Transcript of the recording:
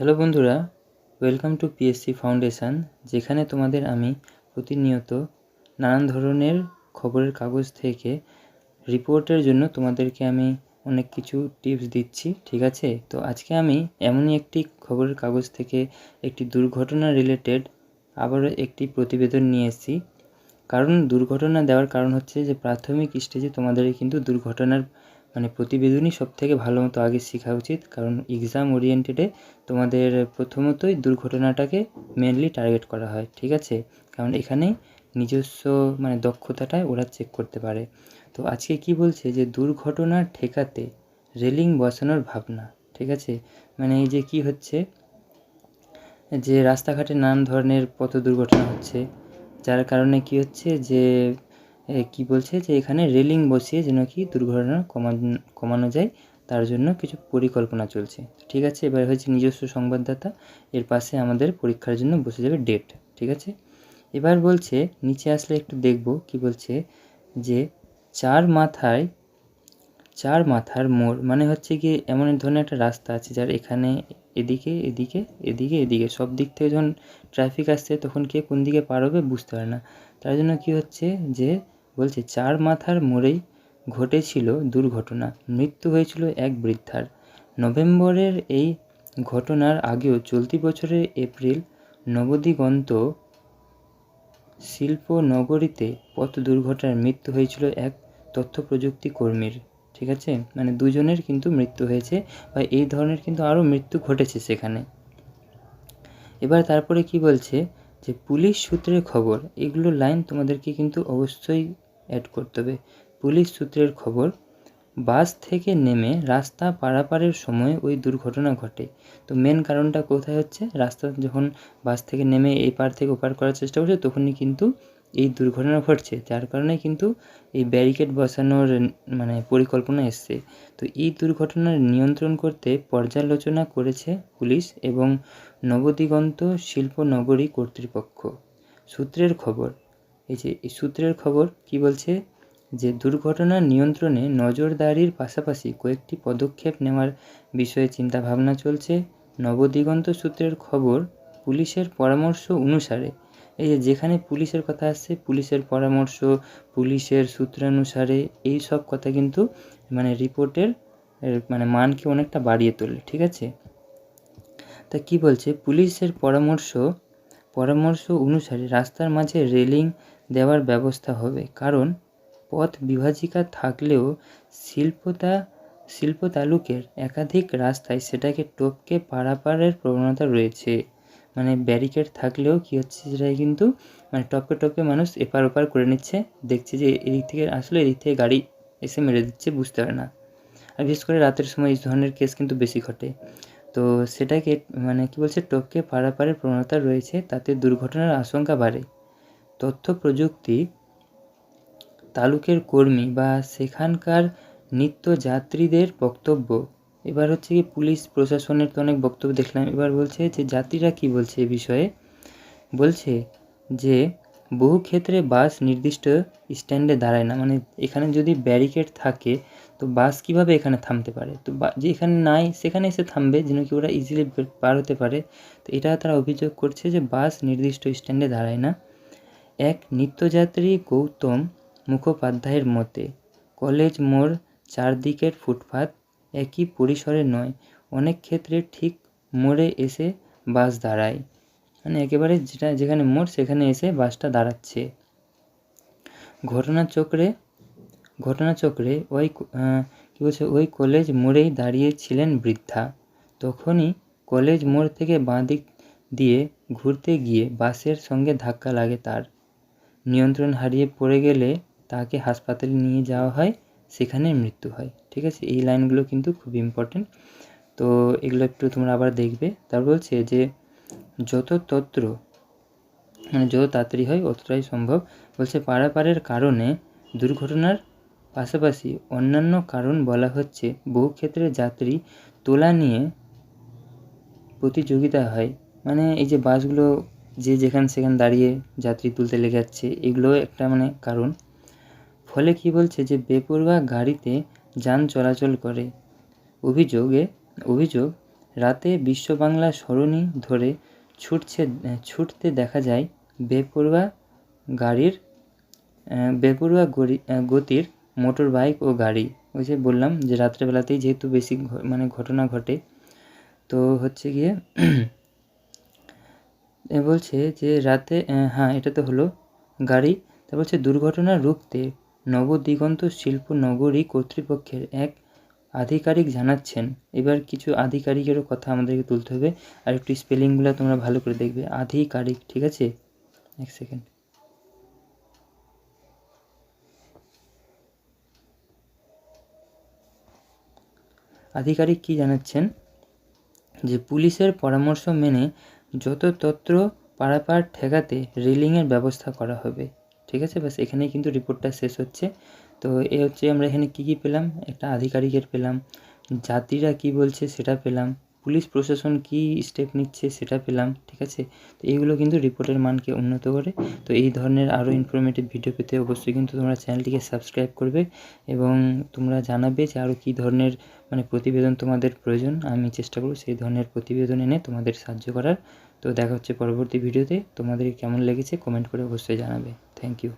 Hello বন্ধুরা, welcome to PSC foundation, যেখানে তোমাদের আমি প্রতিনিয়ত নানান ধরনের খবরের কাগজ থেকে রিপোর্টের জন্য তোমাদেরকে আমি অনেক কিছু টিপস দিচ্ছি। ঠিক আছে, তো আজকে আমি এমনই একটি খবরের কাগজ থেকে একটি দুর্ঘটনা রিলেটেড আবারও একটি প্রতিবেদন নিয়ে এসেছি। কারণ দুর্ঘটনা দেওয়ার কারণ হচ্ছে যে প্রাথমিক স্টেজে তোমাদের কিন্তু দুর্ঘটনার প্রতিবেদনই সবথেকে ভালো মতো আগে শেখা উচিত। কারণ এক্সাম ওরিয়েন্টেডে তোমাদের প্রথমতই দুর্ঘটনাটাকে মেনলি টার্গেট করা হয়। ঠিক আছে, কারণ এখানেই নিজস্ব দক্ষতাটাই ওরা চেক করতে পারে। তো আজকে কি বলছে যে দুর্ঘটনা ঠেকাতে রেলিং বসানোর ভাবনা। ঠিক আছে, এই যে কি হচ্ছে যে রাস্তাঘাটে নানান ধরনের পথ দুর্ঘটনা হচ্ছে, যার কারণে কি হচ্ছে যে কি বলছে যে এখানে রেলিং বসিয়ে যেন কি দুর্ঘটনা কমানো যায়, তার জন্য কিছু পরিকল্পনা চলছে। ঠিক আছে, এবার হচ্ছে নিজস্ব সংবাদদাতা, এর পাশে আমাদের পরীক্ষার জন্য বসে যাবে ডেট। ঠিক আছে, এবার বলছে নিচে আসলে একটু দেখব কি বলছে যে চার মাথার মোড় হচ্ছে কি এমন ধরনের একটা রাস্তা আছে যার এখানে এদিকে এদিকে এদিকে এদিকে সব দিক থেকে যখন ট্রাফিক আসছে তখন কে কোন দিকে পার হবে বুঝতে পারে না। তার জন্য কি হচ্ছে যে বলছে চার মাথার মোড়েই ঘটেছিল দুর্ঘটনা, মৃত্যু হয়েছিল এক বৃদ্ধার। নভেম্বরের এই ঘটনার আগেও চলতি বছরের এপ্রিল নবদিগন্ত শিল্পনগরীতে পথ দুর্ঘটনায় মৃত্যু হয়েছিল এক তথ্য প্রযুক্তি কর্মীর। ঠিক আছে, দুজনের কিন্তু মৃত্যু হয়েছে বা এই ধরনের কিন্তু আরও মৃত্যু ঘটেছে সেখানে। এবার তারপরে কি বলছে যে পুলিশ সূত্রের খবর, এগুলো লাইন তোমাদেরকে কিন্তু অবশ্যই অ্যাড করতে হবে। পুলিশ সূত্রের খবর, বাস থেকে নেমে রাস্তা পারাপারের সময় ওই দুর্ঘটনা ঘটে। তো মেন কারণটা কোথায় হচ্ছে, রাস্তা যখন বাস থেকে নেমে এই পার থেকে ওপার করার চেষ্টা করছে তখনই কিন্তু এই দুর্ঘটনা ঘটছে, যার কারণে কিন্তু এই ব্যারিকেড বসানোর পরিকল্পনা এসছে। তো এই দুর্ঘটনার নিয়ন্ত্রণ করতে পর্যালোচনা করেছে পুলিশ এবং নবদিগন্ত শিল্পনগরী কর্তৃপক্ষ। সূত্রের খবর, এই সূত্রের খবর কি বলছে যে দুর্ঘটনা নিয়ন্ত্রণে নজরদারির পাশাপাশি কয়েকটি পদক্ষেপ নেওয়ার বিষয়ে চিন্তাভাবনা চলছে। নবদিগন্ত সূত্রের খবর, পুলিশের পরামর্শ অনুসারে, এই যেখানে পুলিশের কথা আসছে, পুলিশের পরামর্শ, পুলিশের সূত্রানুসারে, এই সব কথা কিন্তু রিপোর্টের মানকে অনেকটা বাড়িয়ে তোলে। ঠিক আছে, তা কি বলছে, পুলিশের পরামর্শ অনুসারে রাস্তার মাঝে রেলিং দেওয়ার ব্যবস্থা হবে। কারণ পথ বিভাজিকা থাকলেও শিল্প তালুকের একাধিক রাস্তায় সেটাকে টপকে পারাপারের প্রবণতা রয়েছে। ব্যারিকেড থাকলেও কি হচ্ছে, সেটাই কিন্তু টপকে টপকে মানুষ এপার ওপার করে নিচ্ছে, দেখছে যে এদিক থেকে আসলে এদিক থেকে গাড়ি এসে মেরে দিচ্ছে, বুঝতে পারে না। আর বিশেষ করে রাতের সময় এই ধরনের কেস কিন্তু বেশি ঘটে। তো সেটাকে কি বলছে, টপকে পারাপারের প্রবণতা রয়েছে, তাতে দুর্ঘটনার আশঙ্কা বাড়ে। তথ্য প্রযুক্তি তালুকের কর্মী বা সেখানকার নিত্যযাত্রীদের বক্তব্য। এবার হচ্ছে কি পুলিশ প্রশাসনের তো অনেক বক্তব্য দেখলাম, এবার বলছে যে যাত্রীরা কি বলছে এ বিষয়ে। বলছে যে বহু ক্ষেত্রে বাস নির্দিষ্ট স্ট্যান্ডে দাঁড়ায় না, এখানে যদি ব্যারিকেড থাকে তো বাস কিভাবে এখানে থামতে পারে, তো যে এখানে নাই সেখানে এসে থামবে যেন কি ওরা ইজিলি পার হতে পারে। তো এটা তারা অভিযোগ করছে যে বাস নির্দিষ্ট স্ট্যান্ডে দাঁড়ায় না। এক নিত্যযাত্রী গৌতম মুখোপাধ্যায়ের মতে, কলেজ মোড় চারদিকের ফুটপাত একই পরিসরে নয়, অনেক ক্ষেত্রে ঠিক মোড়ে এসে বাস দাঁড়ায়, একেবারে যেখানে মোড় সেখানে এসে বাসটা দাঁড়াচ্ছে। ঘটনাচক্রে ওই কী বলছে, ওই কলেজ মোড়েই দাঁড়িয়েছিলেন বৃদ্ধা। তখনই কলেজ মোড় থেকে বাঁ দিক দিয়ে ঘুরতে গিয়ে বাসের সঙ্গে ধাক্কা লাগে তার। নিয়ন্ত্রণ হারিয়ে পড়ে গেলে তাকে হাসপাতালে নিয়ে যাওয়া হয়, সেখানে মৃত্যু হয়। ঠিক আছে, এই লাইনগুলো কিন্তু খুব ইম্পর্টেন্ট, তো এগুলো একটু তোমরা আবার দেখবে। তারপর বলছে যে যত তাড়াতাড়ি হয় অতটাই সম্ভব। বলছে পারাপারের কারণে দুর্ঘটনার পাশাপাশি অন্যান্য কারণ বলা হচ্ছে, বহু ক্ষেত্রে যাত্রী তোলা নিয়ে প্রতিযোগিতা হয়, এই যে বাসগুলো যে যেখানে সেখানে দাঁড়িয়ে যাত্রী তুলতে লেগে যাচ্ছে, এগুলো একটা কারণ। ফলে কি বলছে যে বেপরোয়া গাড়িতে যান চলাচল করে। অভিযোগ রাতে বিশ্ব বাংলা সরণি ধরে ছুটতে দেখা যায় বেপরোয়া গতির মোটর বাইক ও গাড়ি। ওই যে বললাম যে রাত্রেবেলাতেই যেহেতু বেশি মানে ঘটনা ঘটে, তো হচ্ছে গিয়ে বলছে যে রাতে হ্যাঁ এটা তো হলো গাড়ি। তা বলছে দুর্ঘটনা রুখতে নবদিগন্ত শিল্প নগরী কর্তৃপক্ষের এক আধিকারিক জানাচ্ছেন। এবার কিছু আধিকারিকেরও কথা আমাদেরকে তুলতে হবে, আর একটু স্পেলিংগুলো তোমরা ভালো করে দেখবে। আধিকারিক, ঠিক আছে? এক সেকেন্ড। আধিকারিক কি জানাচ্ছেন যে পুলিশের পরামর্শ মেনে যত্রতত্র পারাপার ঠেকাতে রেলিংয়ের ব্যবস্থা করা হবে। ঠিক আছে, ব্যাস এখানেই কিন্তু রিপোর্টটা শেষ হচ্ছে। তো এ হচ্ছে আমরা এখানে কী কী পেলাম, একটা আধিকারিকের পেলাম, যাত্রীরা কি বলছে সেটা পেলাম, পুলিশ প্রশাসন কি স্টেপ নিচ্ছে সেটা পেলাম। ঠিক আছে, তো এইগুলো কিন্তু রিপোর্টের মানকে উন্নত করে। তো এই ধরনের আরও ইনফরমেটিভ ভিডিও পেতে অবশ্যই কিন্তু তোমরা চ্যানেলটিকে সাবস্ক্রাইব করবে এবং তোমরা জানাবে যে আরও কী ধরনের মানে প্রতিবেদন তোমাদের প্রয়োজন। আমি চেষ্টা করব সেই ধরনের প্রতিবেদন এনে তোমাদের সাহায্য করার। তো দেখা হচ্ছে পরবর্তী ভিডিওতে। তোমাদের কেমন লেগেছে কমেন্ট করে অবশ্যই জানাবে। Thank you.